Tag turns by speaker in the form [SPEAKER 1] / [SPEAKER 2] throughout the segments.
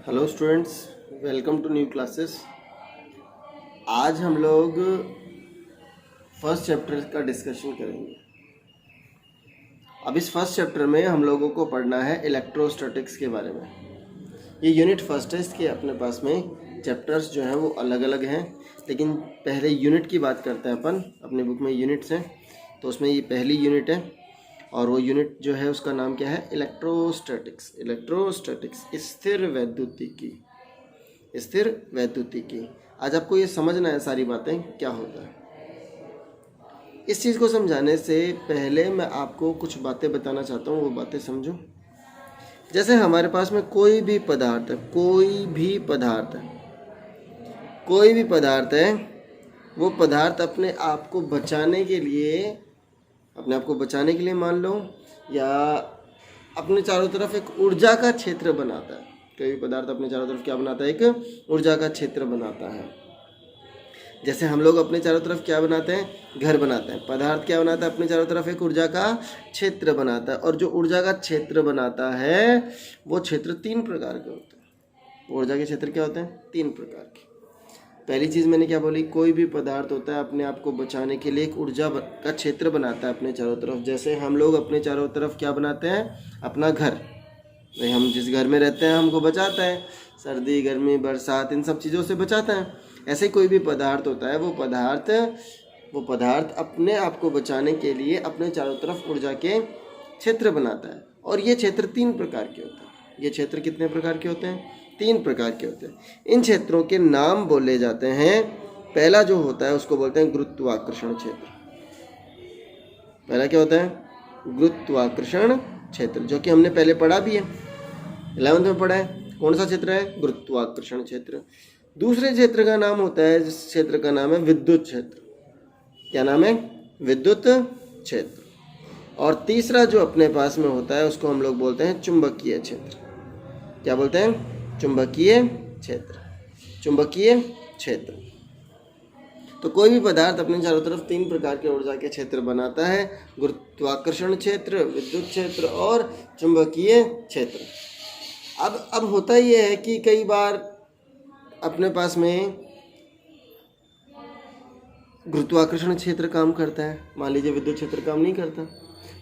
[SPEAKER 1] Hello students, welcome to new classes. आज हम लोग फर्स्ट चैप्टर का डिस्कशन करेंगे। अब इस फर्स्ट चैप्टर में हम लोगों को पढ़ना है इलेक्ट्रोस्टैटिक्स के बारे में। ये यूनिट फर्स्ट है, इसके अपने पास में चैप्टर्स जो हैं वो अलग अलग हैं, लेकिन पहले यूनिट की बात करते हैं अपन। अपने बुक में यूनिट्स हैं, तो उसमें ये पहली यूनिट है और वो यूनिट जो है उसका नाम क्या है? इलेक्ट्रोस्टैटिक्स। इलेक्ट्रोस्टैटिक्स स्थिर वैद्युतिकी। स्थिर वैद्युतिकी। आज आपको ये समझना है सारी बातें क्या होता है। इस चीज़ को समझाने से पहले मैं आपको कुछ बातें बताना चाहता हूँ, वो बातें समझो। जैसे हमारे पास में कोई भी पदार्थ है, कोई भी पदार्थ है, वो पदार्थ अपने आप को बचाने के लिए मान लो, या अपने चारों तरफ एक ऊर्जा का क्षेत्र बनाता है। कोई भी पदार्थ अपने चारों तरफ क्या बनाता है? एक ऊर्जा का क्षेत्र बनाता है। जैसे हम लोग अपने चारों तरफ क्या बनाते हैं? घर बनाते हैं। पदार्थ क्या बनाता है? अपने चारों तरफ एक ऊर्जा का क्षेत्र बनाता है। और जो ऊर्जा का क्षेत्र बनाता है वो क्षेत्र 3 प्रकार के होते हैं। ऊर्जा के क्षेत्र क्या होते हैं? 3 प्रकार के। पहली चीज़ मैंने क्या बोली? कोई भी पदार्थ होता है अपने आप को बचाने के लिए एक ऊर्जा का क्षेत्र बनाता है अपने चारों तरफ। जैसे हम लोग अपने चारों तरफ क्या बनाते हैं? अपना घर। भाई हम जिस घर में रहते हैं हमको बचाता है, सर्दी गर्मी बरसात इन सब चीज़ों से बचाता है। ऐसे कोई भी पदार्थ होता है, वो पदार्थ अपने आप को बचाने के लिए अपने चारों तरफ ऊर्जा के क्षेत्र बनाता है। और ये क्षेत्र 3 प्रकार के होते हैं। ये क्षेत्र कितने प्रकार के होते हैं? 3 प्रकार के होते हैं। इन क्षेत्रों के नाम बोले जाते हैं। पहला जो होता है उसको बोलते हैं गुरुत्वाकर्षण क्षेत्र। पहला क्या होता है? गुरुत्वाकर्षण क्षेत्र, जो कि हमने पहले पढ़ा भी है, 11th में पढ़ा है। कौन सा क्षेत्र है? गुरुत्वाकर्षण क्षेत्र। दूसरे क्षेत्र का नाम होता है, जिस क्षेत्र का नाम है विद्युत क्षेत्र। क्या नाम है? विद्युत क्षेत्र। और तीसरा जो अपने पास में होता है उसको हम लोग बोलते हैं चुंबकीय क्षेत्र। क्या बोलते हैं? चुंबकीय क्षेत्र। चुंबकीय क्षेत्र। तो कोई भी पदार्थ अपने चारों तरफ 3 प्रकार के ऊर्जा के क्षेत्र बनाता है: गुरुत्वाकर्षण क्षेत्र, विद्युत क्षेत्र और चुंबकीय क्षेत्र। अब होता यह है कि कई बार अपने पास में गुरुत्वाकर्षण क्षेत्र काम करता है, मान लीजिए विद्युत क्षेत्र काम नहीं करता।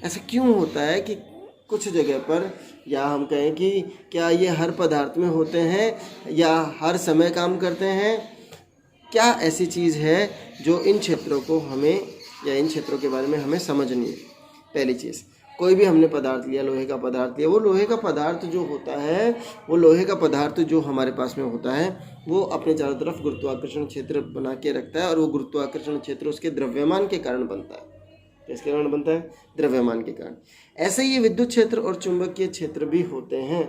[SPEAKER 1] ऐसा क्यों होता है कि कुछ जगह पर, या हम कहें कि क्या ये हर पदार्थ में होते हैं या हर समय काम करते हैं? क्या ऐसी चीज़ है जो इन क्षेत्रों को हमें, या इन क्षेत्रों के बारे में हमें समझनी है? पहली चीज़, कोई भी हमने पदार्थ लिया, लोहे का पदार्थ लिया, वो लोहे का पदार्थ जो होता है, वो लोहे का पदार्थ जो हमारे पास में होता है, वो अपने चारों तरफ गुरुत्वाकर्षण क्षेत्र बना के रखता है। और वो गुरुत्वाकर्षण क्षेत्र उसके द्रव्यमान के कारण बनता है। किसके कारण बनता है? द्रव्यमान के कारण। ऐसे ही ये विद्युत क्षेत्र और चुंबकीय क्षेत्र भी होते हैं।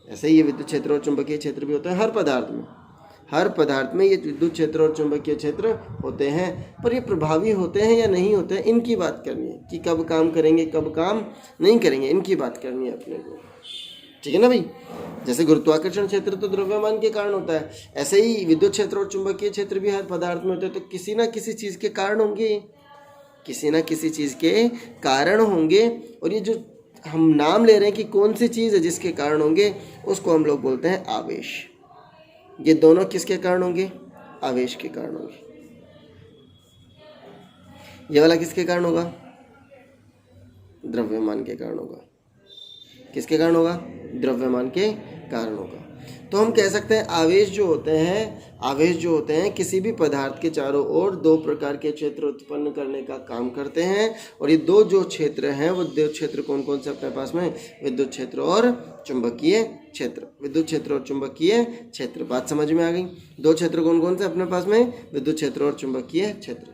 [SPEAKER 1] ऐसे ही ये विद्युत क्षेत्र और चुंबकीय क्षेत्र भी होते हैं हर पदार्थ में ये विद्युत क्षेत्र और चुंबकीय क्षेत्र होते हैं। पर ये प्रभावी होते हैं या नहीं होते हैं, इनकी बात करनी है कि कब काम करेंगे कब काम नहीं करेंगे, इनकी बात करनी है अपने को। ठीक है ना भाई? जैसे गुरुत्वाकर्षण क्षेत्र तो द्रव्यमान के कारण होता है, ऐसे ही विद्युत क्षेत्र और चुंबकीय क्षेत्र भी हर पदार्थ में होते हैं। तो किसी ना किसी चीज़ के कारण होंगे, और ये जो हम नाम ले रहे हैं कि कौन सी चीज़ है जिसके कारण होंगे, उसको हम लोग बोलते हैं आवेश। ये दोनों किसके कारण होंगे? आवेश के कारण होंगे। ये वाला किसके कारण होगा? द्रव्यमान के कारण होगा। किसके कारण होगा? द्रव्यमान के कारण होगा। तो हम कह सकते हैं आवेश जो होते हैं किसी भी पदार्थ के चारों ओर 2 प्रकार के क्षेत्र उत्पन्न करने का काम करते हैं। और ये 2 जो क्षेत्र हैं, वो 2 क्षेत्र कौन कौन से अपने पास में? विद्युत क्षेत्र और चुंबकीय क्षेत्र। विद्युत क्षेत्र और चुंबकीय क्षेत्र, बात समझ में आ गई? 2 क्षेत्र कौन कौन से अपने पास में? विद्युत क्षेत्र और चुंबकीय क्षेत्र।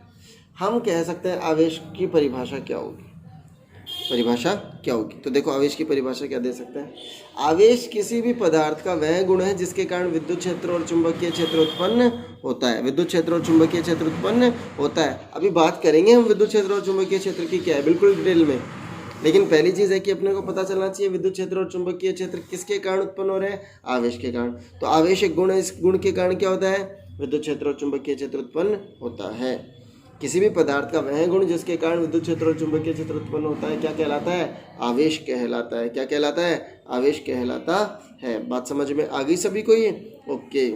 [SPEAKER 1] हम कह सकते हैं आवेश की परिभाषा क्या होगी? तो देखो, आवेश की परिभाषा क्या दे सकते हैं? आवेश किसी भी पदार्थ का वह गुण है जिसके कारण विद्युत क्षेत्र और चुंबकीय क्षेत्र उत्पन्न होता है। अभी बात करेंगे हम विद्युत क्षेत्र और चुंबकीय क्षेत्र की क्या है, बिल्कुल डिटेल में। लेकिन पहली चीज़ है कि अपने को पता चलना चाहिए विद्युत क्षेत्र और चुंबकीय क्षेत्र किसके कारण उत्पन्न हो रहे हैं? आवेश के कारण। तो आवेश एक गुण है, इस गुण के कारण क्या होता है? विद्युत क्षेत्र और चुंबकीय क्षेत्र उत्पन्न होता है। किसी भी पदार्थ का वह गुण जिसके कारण विद्युत क्षेत्र और चुंबकीय क्षेत्र उत्पन्न होता है क्या कहलाता है? आवेश कहलाता है। क्या कहलाता है? आवेश कहलाता है। बात समझ में आ गई सभी को ये? ओके।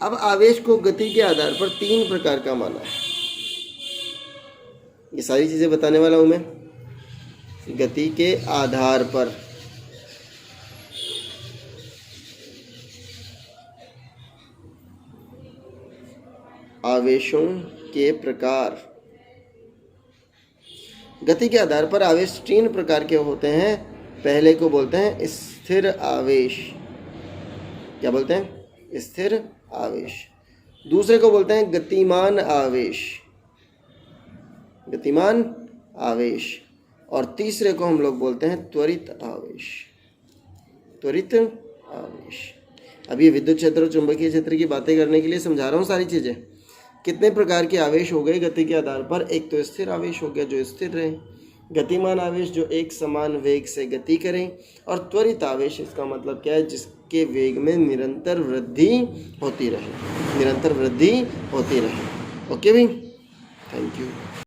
[SPEAKER 1] अब आवेश को गति के आधार पर 3 प्रकार का माना है। ये सारी चीजें बताने वाला हूं मैं। गति के आधार पर आवेशों के प्रकार। गति के आधार पर आवेश 3 प्रकार के होते हैं। पहले को बोलते हैं स्थिर आवेश। क्या बोलते हैं? स्थिर आवेश। दूसरे को बोलते हैं गतिमान आवेश। गतिमान आवेश। और तीसरे को हम लोग बोलते हैं त्वरित आवेश। त्वरित आवेश। अब ये विद्युत क्षेत्र और चुंबकीय क्षेत्र की बातें करने के लिए समझा रहा हूँ सारी चीजें। कितने प्रकार के आवेश हो गए गति के आधार पर? एक तो स्थिर आवेश हो गया जो स्थिर रहे, गतिमान आवेश जो एक समान वेग से गति करें, और त्वरित आवेश इसका मतलब क्या है? जिसके वेग में निरंतर वृद्धि होती रहे। निरंतर वृद्धि होती रहे। ओके भाई, थैंक यू।